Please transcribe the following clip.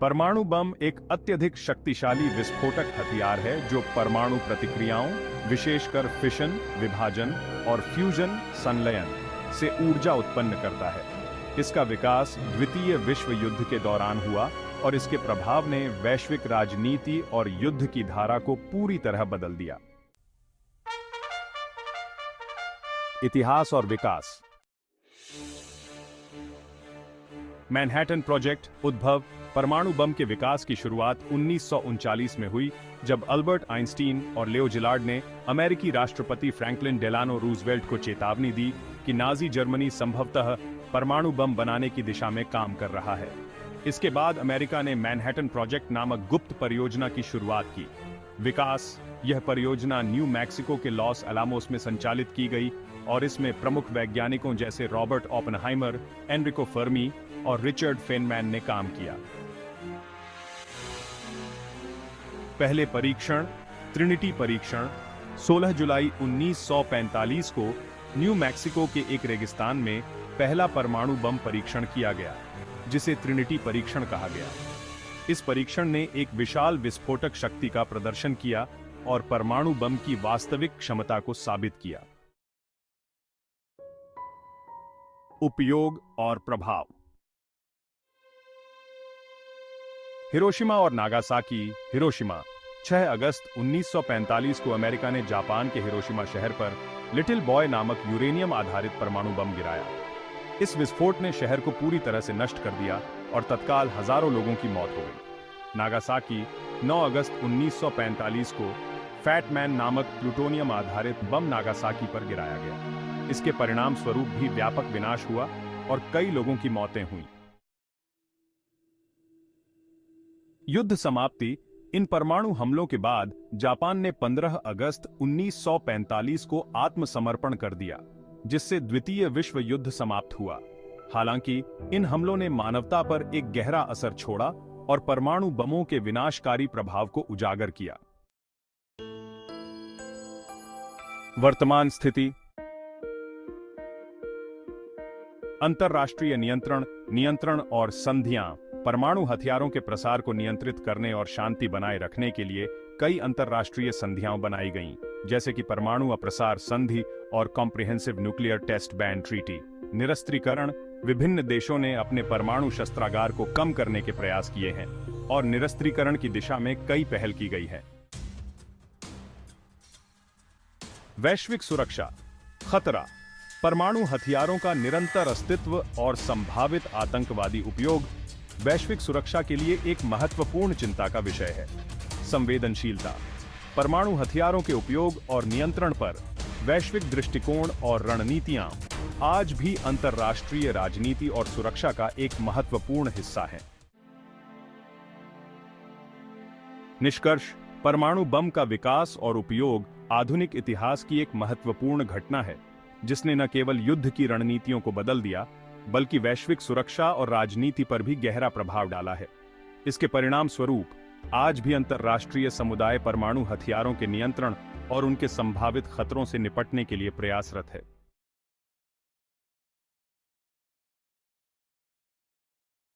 परमाणु बम एक अत्यधिक शक्तिशाली विस्फोटक हथियार है जो परमाणु प्रतिक्रियाओं, विशेषकर फिशन, विभाजन और फ्यूजन संलयन से ऊर्जा उत्पन्न करता है। इसका विकास द्वितीय विश्व युद्ध के दौरान हुआ और इसके प्रभाव ने वैश्विक राजनीति और युद्ध की धारा को पूरी तरह बदल दिया। इतिहास और विकास। मैनहट्टन प्रोजेक्ट उद्भव। परमाणु बम के विकास की शुरुआत 1939 में हुई जब अल्बर्ट आइंस्टीन और लियो जिलार्ड ने अमेरिकी राष्ट्रपति फ्रैंकलिन डेलानो रूजवेल्ट को चेतावनी दी कि नाजी जर्मनी संभवतः परमाणु बम बनाने की दिशा में काम कर रहा है। इसके बाद अमेरिका ने मैनहट्टन प्रोजेक्ट नामक गुप्त परियोजना की शुरुआत की। विकास। यह परियोजना न्यू मैक्सिको के लॉस अलामोस में संचालित की गई और इसमें प्रमुख वैज्ञानिकों जैसे रॉबर्ट ओपेनहाइमर, एनरिको फर्मी और रिचर्ड फेनमैन ने काम किया। पहले परीक्षण, ट्रिनिटी परीक्षण, 16 जुलाई 1945 को न्यू मैक्सिको के एक रेगिस्तान में पहला परमाणु बम परीक्षण किया गया, जिसे ट्रिनिटी परीक्षण कहा गया। इस परीक्षण ने एक विशाल विस्फोटक शक्ति का प्रदर्शन किया और परमाणु बम की वास्तविक क्षमता को साबित किया। उपयोग और प्रभाव। हिरोशिमा और नागासाकी। हिरोशिमा। 6 अगस्त 1945 को अमेरिका ने जापान के हिरोशिमा शहर पर लिटिल बॉय नामक यूरेनियम आधारित परमाणु बम गिराया। इस विस्फोट ने शहर को पूरी तरह से नष्ट कर दिया और तत्काल हजारों लोगों की मौत हो गई। नागासाकी। 9 अगस्त 1945 को फैट मैन नामक प्लूटोनियम आधारित बम नागासाकी पर गिराया गया। इसके परिणाम स्वरूप भी व्यापक विनाश हुआ और कई लोगों की मौतें हुईं। युद्ध समाप्ति। इन परमाणु हमलों के बाद जापान ने 15 अगस्त 1945 को आत्मसमर्पण कर दिया, जिससे द्वितीय विश्व युद्ध समाप्त हुआ। हालांकि इन हमलों ने मानवता पर एक गहरा असर छोड़ा और परमाणु बमों के विनाशकारी प्रभाव को उजागर किया। वर्तमान स्थिति। अंतर्राष्ट्रीय नियंत्रण और संधियां। परमाणु हथियारों के प्रसार को नियंत्रित करने और शांति बनाए रखने के लिए कई अंतर्राष्ट्रीय संधियां बनाई गईं, जैसे कि परमाणु अप्रसार संधि और comprehensive nuclear test ban treaty. निरस्त्रीकरण। विभिन्न देशों ने अपने परमाणु शस्त्रागार को कम करने के प्रयास किए हैं और निरस्त्रीकरण की दिशा में कई पहल की गई है। वैश्विक सुरक्षा। खतरा। परमाणु हथियारों का निरंतर अस्तित्व और संभावित आतंकवादी उपयोग वैश्विक सुरक्षा के लिए एक महत्वपूर्ण चिंता का विषय है। संवेदनशीलता। परमाणु हथियारों के उपयोग और नियंत्रण पर वैश्विक दृष्टिकोण और रणनीतियां आज भी अंतर्राष्ट्रीय राजनीति और सुरक्षा का एक महत्वपूर्ण हिस्सा है। निष्कर्ष। परमाणु बम का विकास और उपयोग आधुनिक इतिहास की एक महत्वपूर्ण घटना है, जिसने न केवल युद्ध की रणनीतियों को बदल दिया, बल्कि वैश्विक सुरक्षा और राजनीति पर भी गहरा प्रभाव डाला है। इसके परिणाम स्वरूप आज भी अंतर्राष्ट्रीय समुदाय परमाणु हथियारों के नियंत्रण और उनके संभावित खतरों से निपटने के लिए प्रयासरत है।